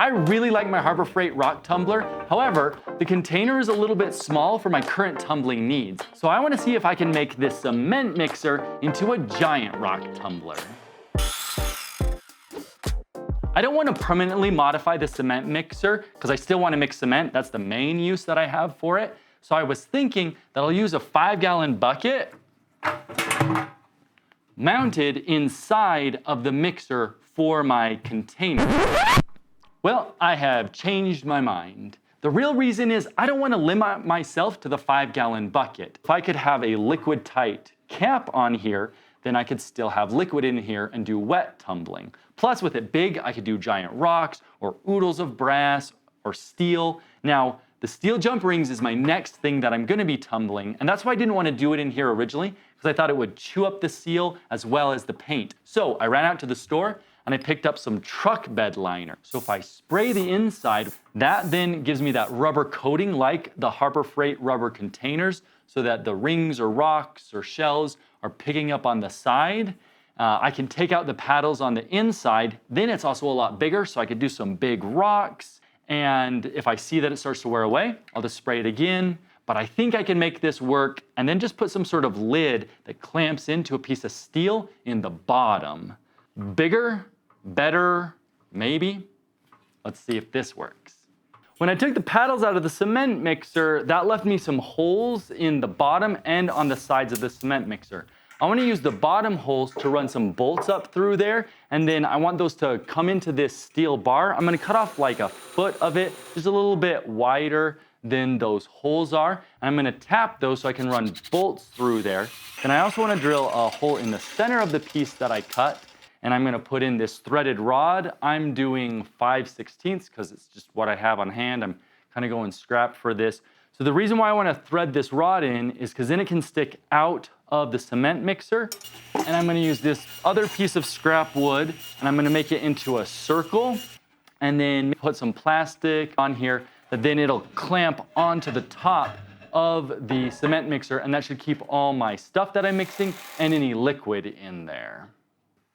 I really like my Harbor Freight rock tumbler. However, the container is a little bit small for my current tumbling needs. So I want to see if I can make this cement mixer into a giant rock tumbler. I don't want to permanently modify the cement mixer because I still want to mix cement. That's the main use that I have for it. So I was thinking that I'll use a 5-gallon bucket mounted inside of the mixer for my container. Well, I have changed my mind. The real reason is I don't want to limit myself to the 5-gallon bucket. If I could have a liquid tight cap on here, then I could still have liquid in here and do wet tumbling. Plus with it big, I could do giant rocks or oodles of brass or steel. Now, the steel jump rings is my next thing that I'm gonna be tumbling, and that's why I didn't want to do it in here originally, because I thought it would chew up the seal as well as the paint. So I ran out to the store and I picked up some truck bed liner. So if I spray the inside, that then gives me that rubber coating like the Harbor Freight rubber containers, so that the rings or rocks or shells are picking up on the side. I can take out the paddles on the inside, then it's also a lot bigger, so I could do some big rocks. And if I see that it starts to wear away, I'll just spray it again. But I think I can make this work and then just put some sort of lid that clamps into a piece of steel in the bottom. Bigger, better, maybe. Let's see if this works. When I took the paddles out of the cement mixer, that left me some holes in the bottom and on the sides of the cement mixer. I want to use the bottom holes to run some bolts up through there, and then I want those to come into this steel bar. I'm going to cut off like a foot of it, just a little bit wider than those holes are. And I'm going to tap those so I can run bolts through there. And I also want to drill a hole in the center of the piece that I cut, and I'm going to put in this threaded rod. I'm doing 5/16 because it's just what I have on hand. I'm kind of going scrap for this. So the reason why I want to thread this rod in is because then it can stick out of the cement mixer. And I'm going to use this other piece of scrap wood and I'm going to make it into a circle and then put some plastic on here that then it'll clamp onto the top of the cement mixer, and that should keep all my stuff that I'm mixing and any liquid in there.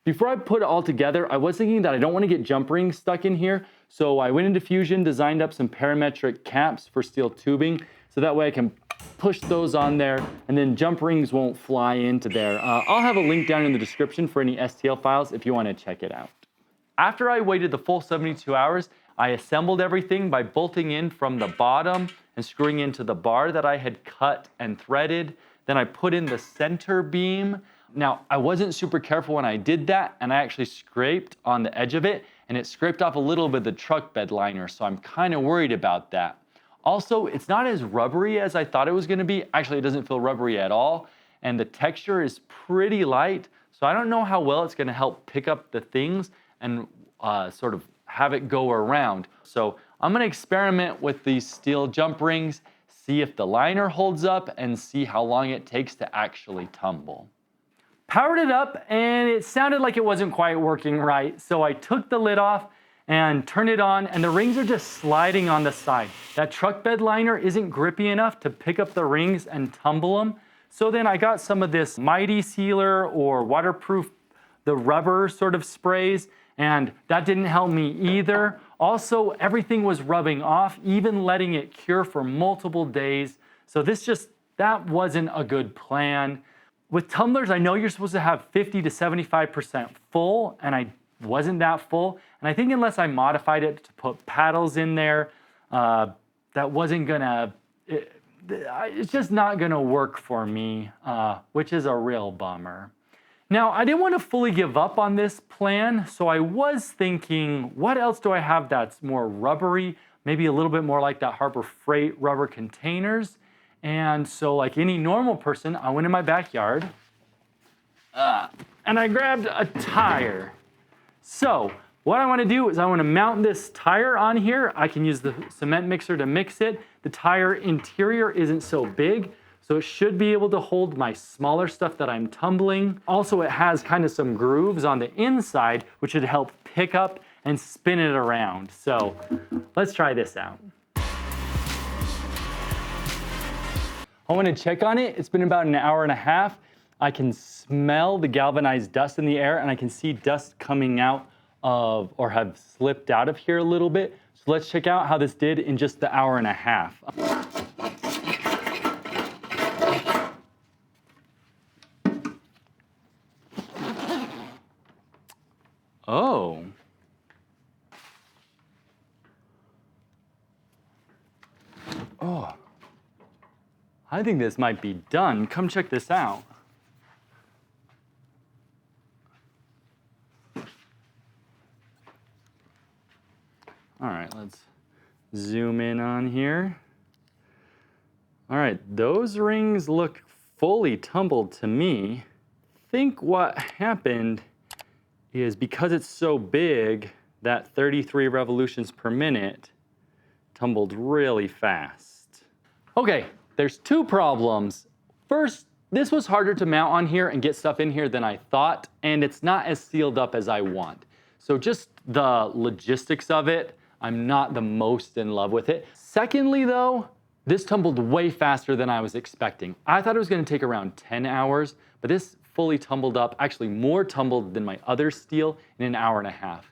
Before I put it all together, I was thinking that I don't want to get jump rings stuck in here. So I went into Fusion, designed up some parametric caps for steel tubing. So that way I can push those on there and then jump rings won't fly into there. I'll have a link down in the description for any STL files if you want to check it out. After I waited the full 72 hours, I assembled everything by bolting in from the bottom and screwing into the bar that I had cut and threaded. Then I put in the center beam. Now, I wasn't super careful when I did that, and I actually scraped on the edge of it, and it scraped off a little bit of the truck bed liner, so I'm kind of worried about that. Also, it's not as rubbery as I thought it was gonna be. Actually, it doesn't feel rubbery at all, and the texture is pretty light, so I don't know how well it's gonna help pick up the things and sort of have it go around. So I'm gonna experiment with these steel jump rings, see if the liner holds up, and see how long it takes to actually tumble. Powered it up and it sounded like it wasn't quite working right. So I took the lid off and turned it on, and the rings are just sliding on the side. That truck bed liner isn't grippy enough to pick up the rings and tumble them. So then I got some of this Mighty Sealer or waterproof, the rubber sort of sprays, and that didn't help me either. Also, everything was rubbing off, even letting it cure for multiple days. So that wasn't a good plan. With tumblers, I know you're supposed to have 50 to 75% full, and I wasn't that full. And I think unless I modified it to put paddles in there, that wasn't gonna, it's just not gonna work for me, which is a real bummer. Now, I didn't want to fully give up on this plan, so I was thinking, what else do I have that's more rubbery, maybe a little bit more like that Harbor Freight rubber containers? And so like any normal person, I went in my backyard and I grabbed a tire. So what I want to do is I want to mount this tire on here. I can use the cement mixer to mix it. The tire interior isn't so big, so it should be able to hold my smaller stuff that I'm tumbling. Also, it has kind of some grooves on the inside, which should help pick up and spin it around. So let's try this out. I want to check on it. It's been about an hour and a half. I can smell the galvanized dust in the air, and I can see dust coming out of, or have slipped out of here a little bit. So let's check out how this did in just the hour and a half. Oh. Oh. I think this might be done. Come check this out. All right, let's zoom in on here. All right, those rings look fully tumbled to me. I think what happened is because it's so big, that 33 revolutions per minute tumbled really fast. Okay, there's two problems. First, this was harder to mount on here and get stuff in here than I thought, and it's not as sealed up as I want. So just the logistics of it, I'm not the most in love with it. Secondly though, this tumbled way faster than I was expecting. I thought it was gonna take around 10 hours, but this fully tumbled up, actually more tumbled than my other steel in an hour and a half.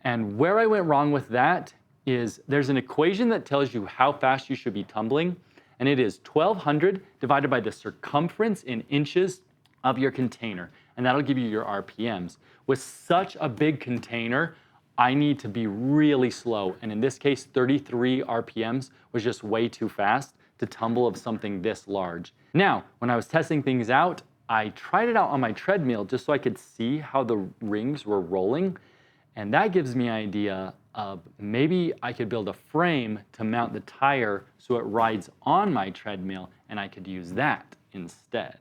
And where I went wrong with that is there's an equation that tells you how fast you should be tumbling, and it is 1200 divided by the circumference in inches of your container, and that'll give you your RPMs. With such a big container, I need to be really slow, and in this case, 33 RPMs was just way too fast to tumble of something this large. Now, when I was testing things out, I tried it out on my treadmill just so I could see how the rings were rolling, and that gives me an idea of maybe I could build a frame to mount the tire so it rides on my treadmill, and I could use that instead.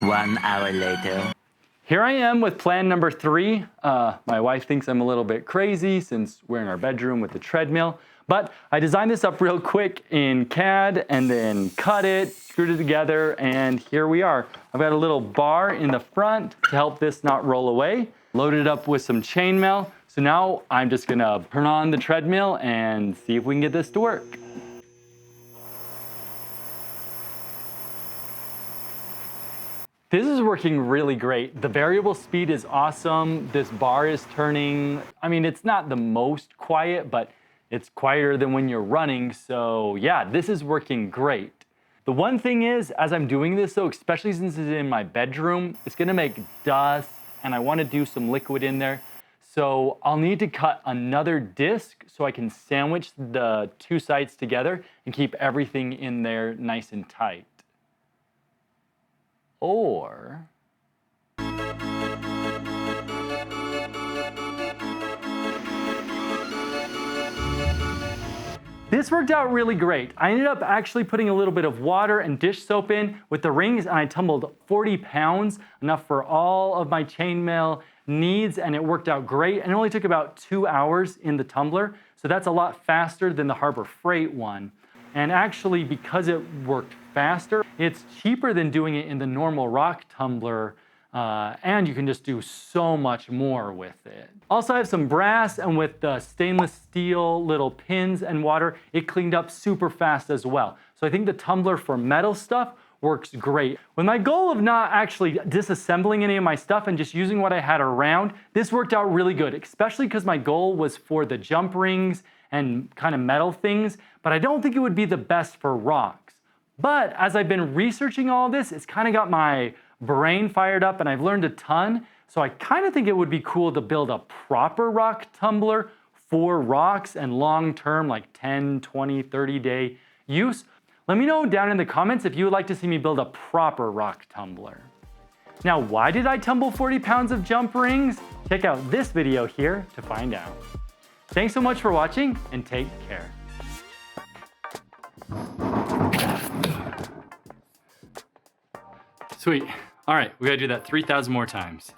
1 hour later. Here I am with plan number 3. My wife thinks I'm a little bit crazy since we're in our bedroom with the treadmill, but I designed this up real quick in CAD and then cut it, screwed it together, and here we are. I've got a little bar in the front to help this not roll away, loaded it up with some chainmail. So now I'm just gonna turn on the treadmill and see if we can get this to work. This is working really great. The variable speed is awesome. This bar is turning. I mean, it's not the most quiet, but it's quieter than when you're running. So yeah, this is working great. The one thing is, as I'm doing this though, especially since it's in my bedroom, it's gonna make dust and I wanna do some liquid in there. So I'll need to cut another disc so I can sandwich the two sides together and keep everything in there nice and tight. Or this worked out really great. I ended up actually putting a little bit of water and dish soap in with the rings, and I tumbled 40 pounds, enough for all of my chainmail needs, and it worked out great. And it only took about 2 hours in the tumbler, so that's a lot faster than the Harbor Freight one. And actually, because it worked faster, it's cheaper than doing it in the normal rock tumbler, and you can just do so much more with it. Also, I have some brass, and with the stainless steel little pins and water, it cleaned up super fast as well. So I think the tumbler for metal stuff works great. With my goal of not actually disassembling any of my stuff and just using what I had around, this worked out really good, especially because my goal was for the jump rings and kind of metal things, but I don't think it would be the best for rocks. But as I've been researching all this, it's kind of got my brain fired up and I've learned a ton. So I kind of think it would be cool to build a proper rock tumbler for rocks and long-term, like 10, 20, 30-day use. Let me know down in the comments if you would like to see me build a proper rock tumbler. Now, why did I tumble 40 pounds of jump rings? Check out this video here to find out. Thanks so much for watching and take care. Sweet. All right, we gotta do that 3,000 more times.